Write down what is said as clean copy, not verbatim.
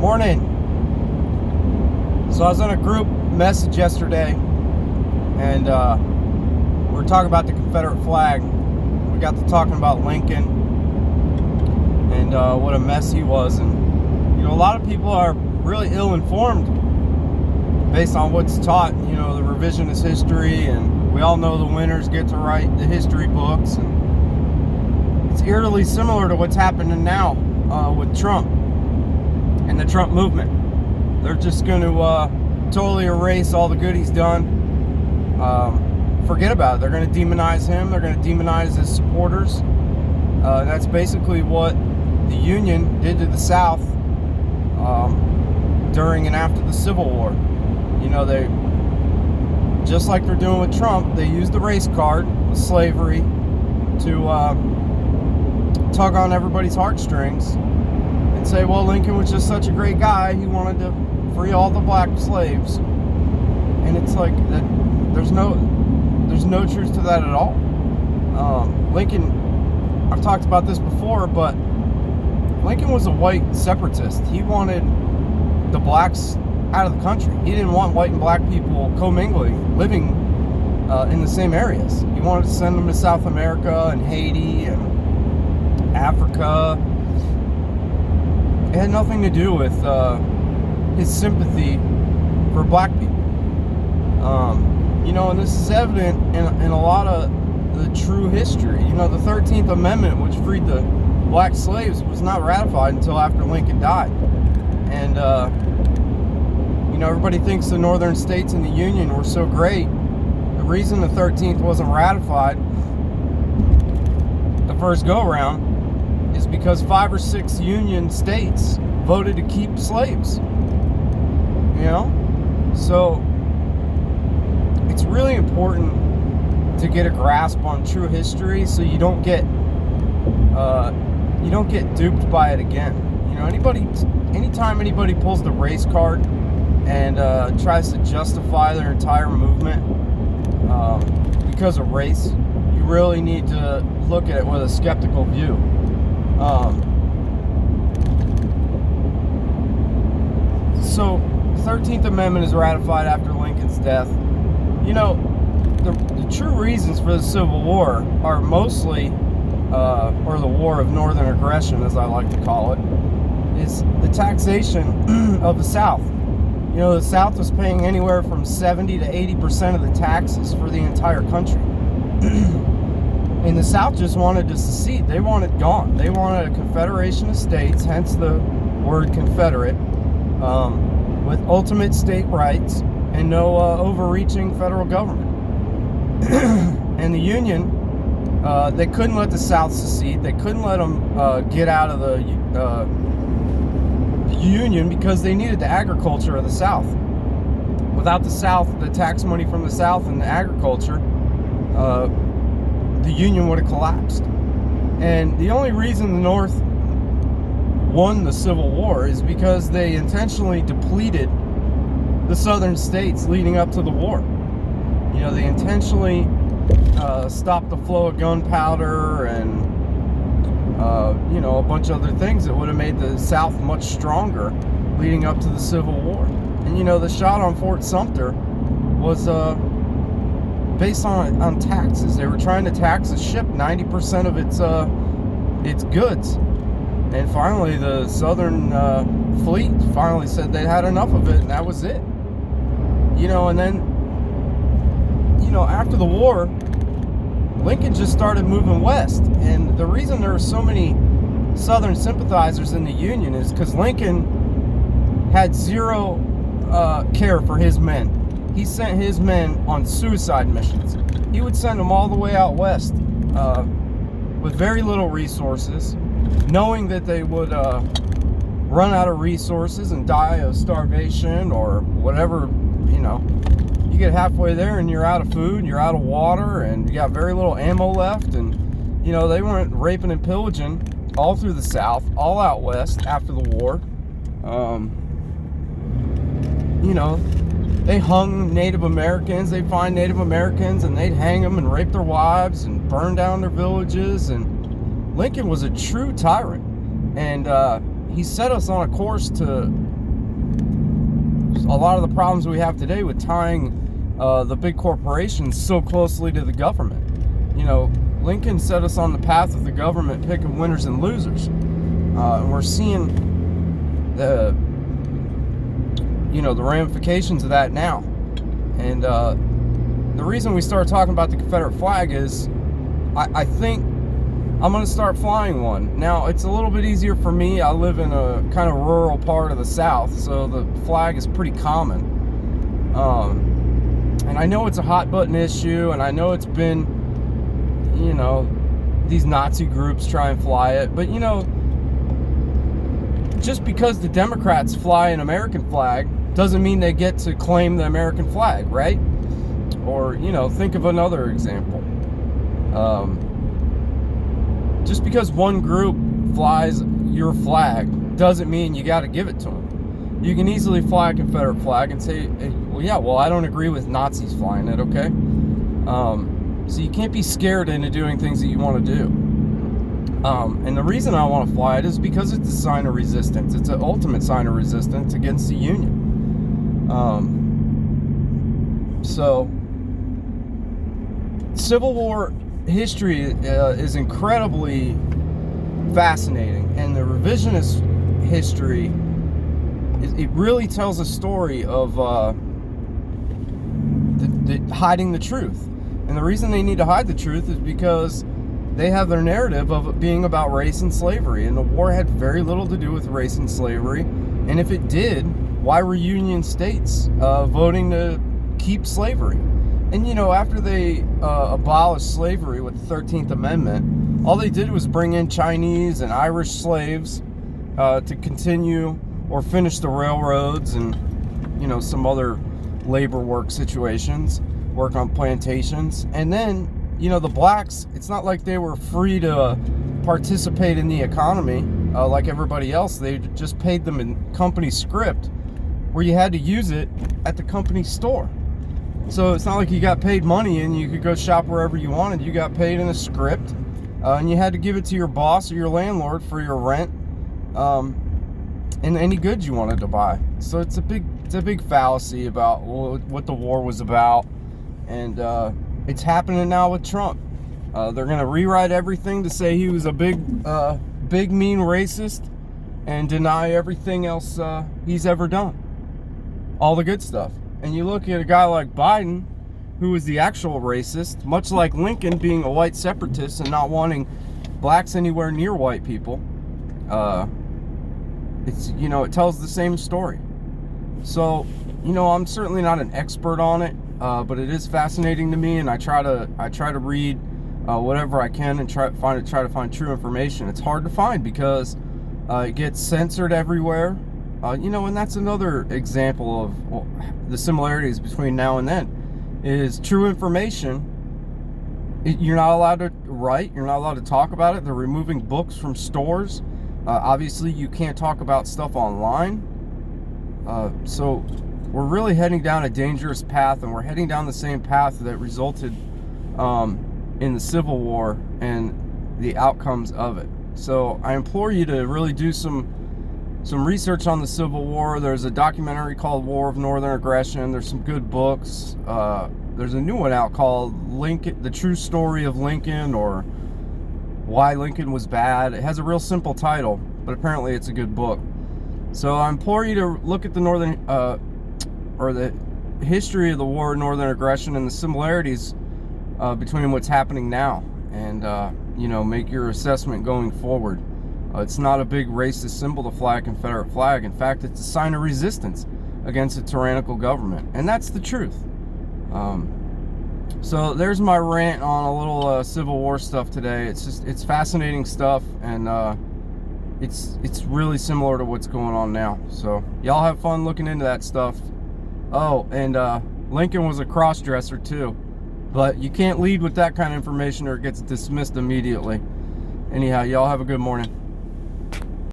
Morning. So I was on a group message yesterday, and we were talking about the Confederate flag. We got to talking about Lincoln and what a mess he was. And a lot of people are really ill-informed based on what's taught. The revisionist history, and we all know the winners get to write the history books. And it's eerily similar to what's happening now with Trump and the Trump movement. They're just going to totally erase all the good he's done. Forget about it. They're going to demonize him. They're going to demonize his supporters. That's basically what the Union did to the South during and after the Civil War. They, just like they're doing with Trump, they used the race card with slavery to tug on everybody's heartstrings and say, well, Lincoln was just such a great guy, he wanted to free all the black slaves. And it's like that. There's no truth to that at all. Lincoln, I've talked about this before, but Lincoln was a white separatist. He wanted the blacks out of the country. He didn't want white and black people commingling, living in the same areas. He wanted to send them to South America and Haiti and Africa. It had nothing to do with his sympathy for black people. And this is evident in a lot of the true history. The 13th Amendment, which freed the black slaves, was not ratified until after Lincoln died. And, everybody thinks the northern states in the Union were so great. The reason the 13th wasn't ratified the first go-around is because 5 or 6 Union states voted to keep slaves. So it's really important to get a grasp on true history so you don't get duped by it again. Anytime anybody pulls the race card and tries to justify their entire movement because of race, you really need to look at it with a skeptical view. So, the 13th Amendment is ratified after Lincoln's death. The true reasons for the Civil War are mostly, or the War of Northern Aggression, as I like to call it, is the taxation of the South. The South was paying anywhere from 70 to 80% of the taxes for the entire country. And the South just wanted to secede. They wanted gone. They wanted a confederation of states, hence the word Confederate, with ultimate state rights and no overreaching federal government. And the Union, they couldn't let the South secede. They couldn't let them get out of the Union because they needed the agriculture of the South. Without the South, the tax money from the South and the agriculture, the Union would have collapsed. And the only reason the North won the Civil War is because they intentionally depleted the southern states leading up to the war. They intentionally stopped the flow of gunpowder and a bunch of other things that would have made the South much stronger leading up to the Civil War. And the shot on Fort Sumter was based on taxes. They were trying to tax a ship 90% of its goods. And finally, the Southern fleet finally said they'd had enough of it, and that was it. And then, after the war, Lincoln just started moving west. And the reason there were so many Southern sympathizers in the Union is because Lincoln had zero care for his men. He sent his men on suicide missions. He would send them all the way out west with very little resources, knowing that they would run out of resources and die of starvation or whatever. You get halfway there and you're out of food, you're out of water, and you got very little ammo left. And they weren't raping and pillaging all through the South, all out west after the war. They hung Native Americans. They'd find Native Americans and they'd hang them and rape their wives and burn down their villages. And Lincoln was a true tyrant. And he set us on a course to a lot of the problems we have today with tying the big corporations so closely to the government. You know, Lincoln set us on the path of the government picking winners and losers. And we're seeing the ramifications of that now. And the reason we started talking about the Confederate flag is I think I'm going to start flying one. Now, it's a little bit easier for me. I live in a kind of rural part of the South, so the flag is pretty common. And I know it's a hot button issue, and I know it's been, these Nazi groups try and fly it. But, just because the Democrats fly an American flag doesn't mean they get to claim the American flag, right? Or, think of another example. Just because one group flies your flag doesn't mean you got to give it to them. You can easily fly a Confederate flag and say, well, I don't agree with Nazis flying it, okay? So you can't be scared into doing things that you want to do. And the reason I want to fly it is because it's a sign of resistance. It's an ultimate sign of resistance against the Union. So, Civil War history is incredibly fascinating, and the revisionist history, it really tells a story of hiding the truth. And the reason they need to hide the truth is because they have their narrative of it being about race and slavery, and the war had very little to do with race and slavery. And if it did, why were Union states voting to keep slavery? And after they abolished slavery with the 13th Amendment, all they did was bring in Chinese and Irish slaves to continue or finish the railroads and some other labor work situations, work on plantations. And then the blacks, it's not like they were free to participate in the economy like everybody else. They just paid them in company script, where you had to use it at the company store. So it's not like you got paid money and you could go shop wherever you wanted. You got paid in a script, and you had to give it to your boss or your landlord for your rent, and any goods you wanted to buy. So it's a big fallacy about what the war was about, and it's happening now with Trump. They're going to rewrite everything to say he was a big mean racist, and deny everything else he's ever done, all the good stuff. And you look at a guy like Biden, who is the actual racist, much like Lincoln being a white separatist and not wanting blacks anywhere near white people. It tells the same story. So, I'm certainly not an expert on it, but it is fascinating to me, and I try to read whatever I can and try to find true information. It's hard to find because it gets censored everywhere. And that's another example of the similarities between now and then, is true information. You're not allowed to write. You're not allowed to talk about it. They're removing books from stores. Obviously, you can't talk about stuff online. So we're really heading down a dangerous path, and we're heading down the same path that resulted in the Civil War and the outcomes of it. So I implore you to really do some research on the Civil War. There's a documentary called War of Northern Aggression. There's some good books. There's a new one out called Lincoln, The True Story of Lincoln, or Why Lincoln Was Bad. It has a real simple title, but apparently it's a good book. So I implore you to look at the the history of the War of Northern Aggression and the similarities between what's happening now, and make your assessment going forward. It's not a big racist symbol to fly a Confederate flag. In fact, it's a sign of resistance against a tyrannical government, and that's the truth. So there's my rant on a little Civil War stuff today. It's fascinating stuff, and it's really similar to what's going on now. So y'all have fun looking into that stuff. Oh, and Lincoln was a cross-dresser too, but you can't lead with that kind of information or it gets dismissed immediately. Anyhow, y'all have a good morning.